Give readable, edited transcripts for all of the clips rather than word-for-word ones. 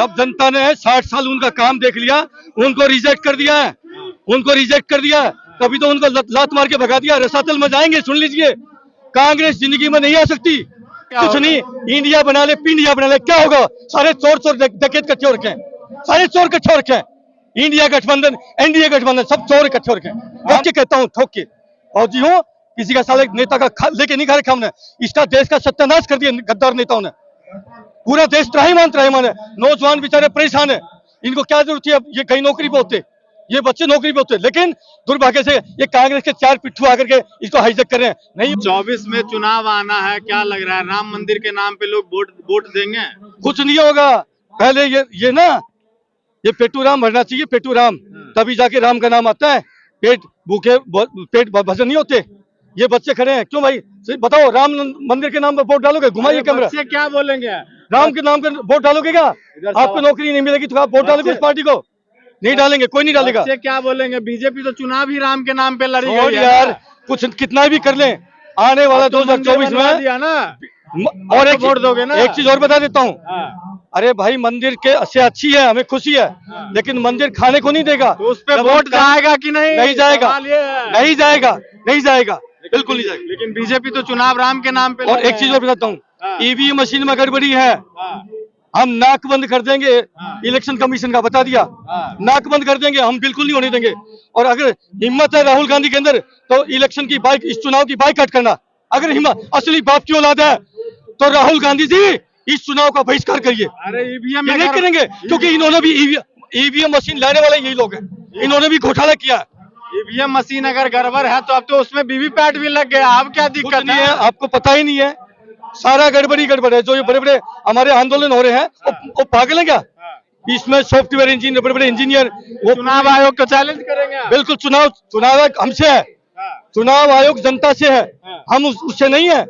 जब जनता ने 60 साल उनका काम देख लिया, उनको रिजेक्ट कर दिया है, उनको रिजेक्ट कर दिया, तभी तो उनको लात मार के भगा दिया। रसातल में जाएंगे, सुन लीजिए, कांग्रेस जिंदगी में नहीं आ सकती। कुछ नहीं, इंडिया बना ले, पिंडिया बना ले, क्या होगा? सारे चोर चोर डकैत इकट्ठे हो रखे हैं, सारे चोर इकट्ठे हो रखे हैं। इंडिया गठबंधन, एनडीए गठबंधन, सब चोर इकट्ठे हो रखे हैं। ठोक के कहता हूँ, ठोक के। और जी हो, किसी का साले नेता का लेके नहीं खा रखा हमने। इसका देश का सत्यानाश कर दिया गद्दार नेताओं ने। पूरा देश त्राहिमाम है। नौजवान बेचारे परेशान है, इनको क्या जरूरत है? ये कहीं नौकरी पे होते, ये बच्चे नौकरी पे होते, लेकिन दुर्भाग्य से ये कांग्रेस के चार पिट्ठू आकर के इसको हाईजेक कर रहे हैं। नहीं, 24 में चुनाव आना है, क्या लग रहा है? राम मंदिर के नाम पे लोग वोट देंगे? कुछ नहीं होगा। पहले ये ना, ये पेटू राम भरना चाहिए, पेटू राम, तभी जाके राम का नाम आता है। पेट भूखे, पेट भजन नहीं होते। ये बच्चे खड़े हैं, क्यों भाई बताओ? राम मंदिर के नाम पर वोट डालोगे? घुमाइए कैमरा। बच्चे क्या बोलेंगे? राम के नाम पर वोट डालोगे क्या? आपको नौकरी नहीं मिलेगी तो आप वोट डालोगे उस पार्टी को? नहीं डालेंगे, कोई नहीं डालेगा। बच्चे क्या बोलेंगे? बीजेपी तो चुनाव ही राम के नाम पे लड़ी और यार कुछ कितना भी कर लें, आने वाला 2024 में दिया ना, और एक वोट दोगे ना? एक चीज और बता देता हूँ। अरे भाई, मंदिर के से अच्छी है, हमें खुशी है, लेकिन मंदिर खाने को नहीं देगा। तो उस पे वोट जाएगा कि नहीं? नहीं जाएगा, नहीं जाएगा, नहीं जाएगा, बिल्कुल नहीं जाएगा। लेकिन बीजेपी तो चुनाव राम के नाम पे। और एक चीज और बताता हूँ, ईवीएम मशीन में गड़बड़ी है, हम नाक बंद कर देंगे। इलेक्शन कमीशन का बता दिया, नाक बंद कर देंगे, हम बिल्कुल नहीं होने देंगे। और अगर हिम्मत है राहुल गांधी के अंदर, तो इलेक्शन की इस चुनाव की बाइकआउट करना। अगर हिम्मत, असली बाप की औलाद है, तो राहुल गांधी जी इस चुनाव का बहिष्कार करिए। अरे ईवीएम नहीं करेंगे, क्योंकि इन्होंने भी ईवीएम मशीन लाने वाले यही लोग हैं, इन्होंने भी घोटाला किया। ईवीएम मशीन अगर गड़बड़ है तो अब तो उसमें वीवीपैट भी लग गया, अब क्या दिक्कत नहीं है? आपको पता ही नहीं है, सारा गड़बड़ी गड़बड़ है। जो ये बड़े बड़े हमारे आंदोलन हो रहे हैं, वो पागल है क्या? इसमें सॉफ्टवेयर इंजीनियर, बड़े बड़े इंजीनियर, वो चुनाव आयोग को चैलेंज करेंगे। बिल्कुल, चुनाव आयोग हमसे है, चुनाव आयोग जनता से है, हम उससे नहीं है।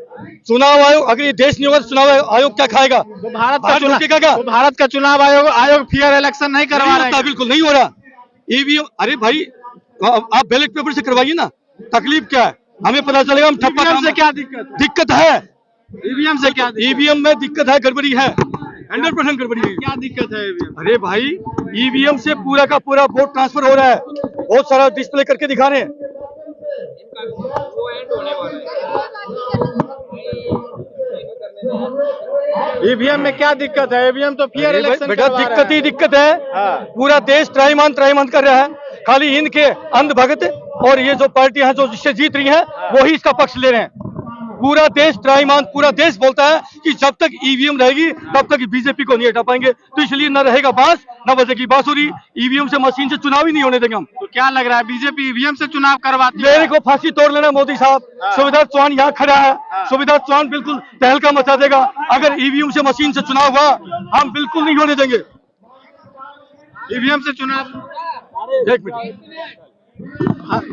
चुनाव आयोग, अगर ये देश नहीं होगा तो चुनाव आयोग क्या खाएगा? तो भारत का चुनाव आयोग फेयर इलेक्शन नहीं करवा रहा है? बिल्कुल नहीं हो रहा। ईवीएम, अरे भाई आप बैलेट पेपर से करवाइए ना, तकलीफ क्या है? हमें पता चलेगा। हम ठप्पा से क्या दिक्कत है? ईवीएम से क्या? ईवीएम में दिक्कत है, गड़बड़ी है, 100% गड़बड़ी है। क्या दिक्कत है ईवीएम? अरे भाई, ईवीएम से पूरा का पूरा वोट ट्रांसफर हो रहा है, बहुत सारा डिस्प्ले करके दिखा रहे हैं। ईवीएम में क्या दिक्कत है? ईवीएम तो फेयर इलेक्शन बेटा, दिक्कत ही दिक्कत है। पूरा देश त्राहिमाम कर रहा है, खाली इनके अंधभगत और ये जो पार्टियां हैं जो जिससे जीत रही हैं, वही इसका पक्ष ले रहे हैं। पूरा देश त्राहिमाम, पूरा देश बोलता है कि जब तक ईवीएम रहेगी तब तक बीजेपी को नहीं हटा पाएंगे। तो इसलिए न रहेगा बांस, न बजेगी बांसुरी। ईवीएम से, मशीन से चुनाव ही नहीं होने देंगे हम। तो क्या लग रहा है, बीजेपी ईवीएम से चुनाव करवाती है? मेरे को फांसी तोड़ लेना मोदी साहब। सुविधा चौहान यहाँ खड़ा है, सुविधा चौहान बिल्कुल तहलका मचा देगा। अगर ईवीएम से, मशीन से चुनाव हुआ, हम बिल्कुल नहीं होने देंगे ईवीएम से चुनाव। एक मिनट,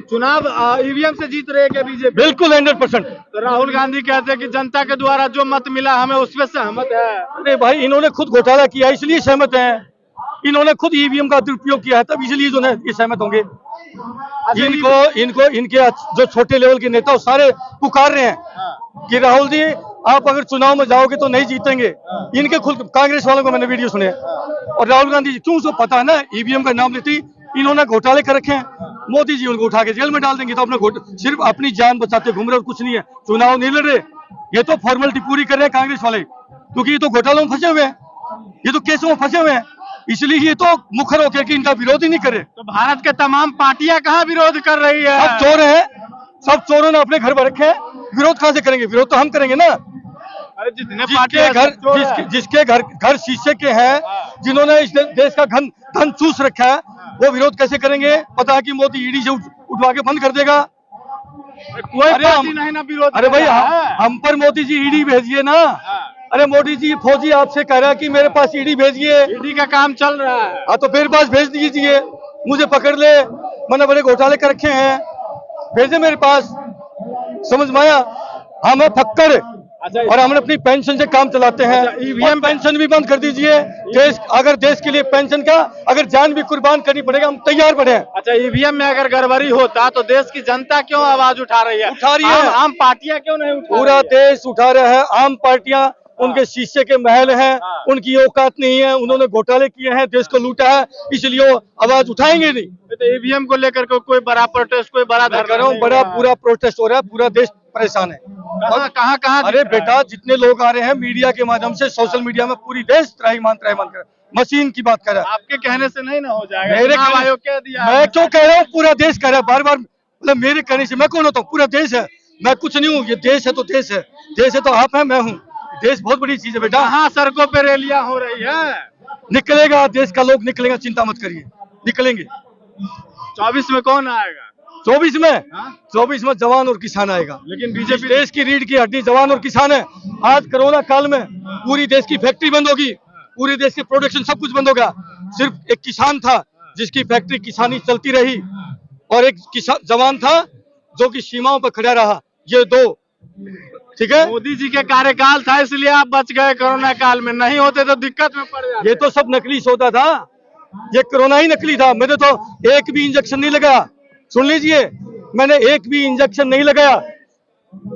चुनाव ईवीएम से जीत रही है क्या बीजेपी? बिल्कुल 100%। तो राहुल गांधी कहते हैं कि जनता के द्वारा जो मत मिला हमें उस पर सहमत है। अरे भाई, इन्होंने खुद घोटाला किया, इसलिए सहमत हैं। इन्होंने खुद ईवीएम का दुरुपयोग किया है, तब इसलिए जो है ये सहमत होंगे। इनके जो छोटे लेवल के नेता सारे पुकार रहे हैं कि राहुल जी, आप अगर चुनाव में जाओगे तो नहीं जीतेंगे। इनके खुद कांग्रेस वालों को मैंने वीडियो सुने, और राहुल गांधी जी, क्यों, उसको पता है ना ईवीएम का नाम लेती इन्होंने घोटाले कर रखे हैं। मोदी जी उनको उठा के जेल में डाल देंगे, तो अपने सिर्फ अपनी जान बचाते घूम रहे और कुछ नहीं है। चुनाव नहीं लड़ रहे, ये तो फॉर्मेलिटी पूरी कर रहे हैं कांग्रेस वाले, क्योंकि ये तो घोटालों में फंसे हुए हैं, ये तो केसों में फंसे हुए हैं, इसलिए ये तो मुखर होकर कि इनका विरोध ही नहीं करे। तो भारत के तमाम पार्टियां कहाँ विरोध कर रही है? सब चोर हैं, सब चोरों ने अपने घर में रखे हैं, विरोध कहाँ से करेंगे? विरोध तो हम करेंगे ना। अरे जिसके घर शीशे के हैं, जिन्होंने इस देश का धन चूस रखा है, वो विरोध कैसे करेंगे? पता है कि मोदी ईडी से उठवा के बंद कर देगा। कोई पार्टी नहीं ना विरोध। अरे भाई, हम पर मोदी जी ईडी भेजिए ना। अरे मोदी जी, फौजी आपसे कह रहा है कि मेरे पास ईडी भेजिए। ईडी का काम चल रहा है। हाँ, तो मेरे पास भेज दीजिए, मुझे पकड़ ले, मैंने बड़े घोटाले कर रखे हैं, भेजे मेरे पास। समझ में आया? हम है फक्कर, और हम अपनी पेंशन से काम चलाते हैं। ईवीएम पेंशन भी बंद कर दीजिए। अगर देश के लिए पेंशन का अगर जान भी कुर्बान करनी पड़ेगा, हम तैयार बने हैं। अच्छा, ईवीएम में अगर गड़बड़ी होता तो देश की जनता क्यों आवाज उठा रही है? उठा रही है। आम पार्टियां क्यों नहीं उठा? पूरा देश उठा रहा है, आम पार्टियां उनके शीशे के महल हैं, उनकी औकात नहीं है, उन्होंने घोटाले किए हैं, देश को लूटा है, इसलिए वो आवाज उठाएंगे नहीं। तो ईवीएम को लेकर के कोई बड़ा प्रोटेस्ट, कोई बड़ा मैं कह रहा हूँ बड़ा पूरा प्रोटेस्ट हो रहा है, पूरा देश परेशान है। कहाँ अरे बेटा जितने लोग आ रहे हैं मीडिया के माध्यम से, सोशल मीडिया में पूरी देश त्राहिमाम कर मशीन की बात कर रहा है। आपके कहने से नहीं ना हो जाएगा, मेरे चुनाव आयोग कह दिया है। मैं क्यों कह रहा हूँ, पूरा देश कह रहा है बार बार, मतलब मेरे कहने से मैं कौन होता हूँ, पूरा देश है, मैं कुछ नहीं हूँ, ये देश है तो देश है, देश है तो आप है, मैं हूँ, देश बहुत बड़ी चीज है बेटा। कहाँ सड़कों पे रैलियां हो रही है? निकलेगा देश का लोग निकलेगा, चिंता मत करिए, निकलेंगे। 24 में कौन आएगा? 24 में 24 में जवान और किसान आएगा। लेकिन बीजेपी देश की रीढ़ की हड्डी जवान और किसान है। आज कोरोना काल में पूरी देश की फैक्ट्री बंद होगी, पूरे देश की प्रोडक्शन सब कुछ बंद होगा, सिर्फ एक किसान था जिसकी फैक्ट्री किसानी चलती रही, और एक किसान जवान था जो कि सीमाओं पर खड़ा रहा, ये दो, ठीक है। मोदी जी के कार्यकाल था इसलिए आप बच गए, कोरोना काल में नहीं होते तो दिक्कत में पड़ जाते। ये तो सब नकली सौदा था, ये कोरोना ही नकली था, मैंने तो एक भी इंजेक्शन नहीं लगाया, सुन लीजिए, मैंने एक भी इंजेक्शन नहीं लगाया,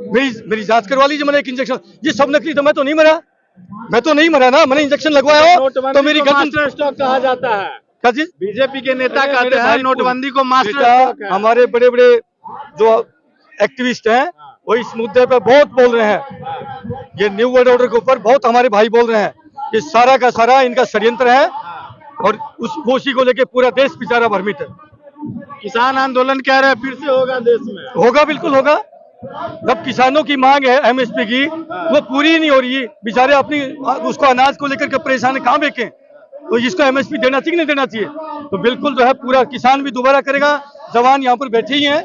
मेरी जांच करवा लीजिए, मैंने एक इंजेक्शन, ये सब नकली था, मैं तो नहीं मरा, मैं तो नहीं मरा ना, मैंने इंजेक्शन लगवाया हो तो मेरी मास्टर स्ट्रोक कहा जाता है। क्या चीज? बीजेपी के नेता कहते हैं नोटबंदी को मास्टर बेटा, स्ट्रोक है। हमारे बड़े बड़े जो एक्टिविस्ट हैं वो इस मुद्दे पे बहुत बोल रहे हैं, ये न्यू वर्ल्ड ऑर्डर के ऊपर बहुत हमारे भाई बोल रहे हैं, ये सारा का सारा इनका षड्यंत्र है, और उसी को लेके पूरा देश बेचारा भ्रमित है। किसान आंदोलन कह रहे हैं फिर से होगा देश में? होगा, बिल्कुल होगा। जब किसानों की मांग है एमएसपी की, वो पूरी नहीं हो रही, बेचारे अपनी उसको अनाज को लेकर के परेशान है, कहाँ बेचें, तो इसको एमएसपी देना चाहिए नहीं देना चाहिए, तो बिल्कुल जो है पूरा किसान भी दोबारा करेगा। जवान यहाँ पर बैठे ही हैं,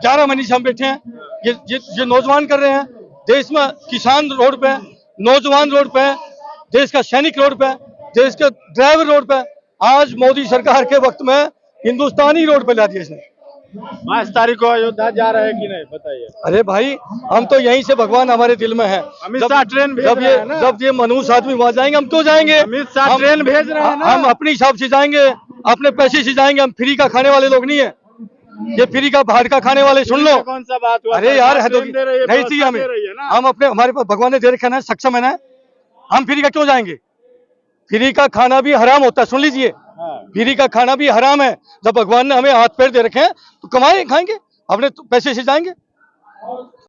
11 महीने से हम बैठे हैं, ये नौजवान कर रहे हैं, देश में किसान रोड पे, नौजवान रोड पे, देश का सैनिक रोड पे, देश का ड्राइवर रोड पे, आज मोदी सरकार के वक्त में हिंदुस्तानी रोड पे ला दिया इसने। 22 तारीख को अयोध्या जा रहे हैं कि नहीं बताइए? अरे भाई, हम तो यहीं से भगवान हमारे दिल में है। अमित शाह ट्रेन भेज रहे हैं ना? जब ये मनुष्य आदमी वहां जाएंगे, हम क्यों जाएंगे? अमित शाह ट्रेन भेज रहे हैं ना? हम अपने हिसाब से जाएंगे, अपने पैसे से जाएंगे, हम फ्री का खाने वाले लोग नहीं है, ये फ्री का बाहर का खाने वाले, सुन लो। कौन सा बात हुआ? अरे यार है तो नहीं चाहिए हमें, ना? हम अपने, हमारे पास भगवान ने दे रखा है, सक्षम है ना, हम फ्री का क्यों जाएंगे? फ्री का खाना भी हराम होता है, सुन लीजिए, फ्री का खाना भी हराम है। जब भगवान ने हमें हाथ पैर दे रखे हैं तो कमाए खाएंगे, अपने पैसे से जाएंगे।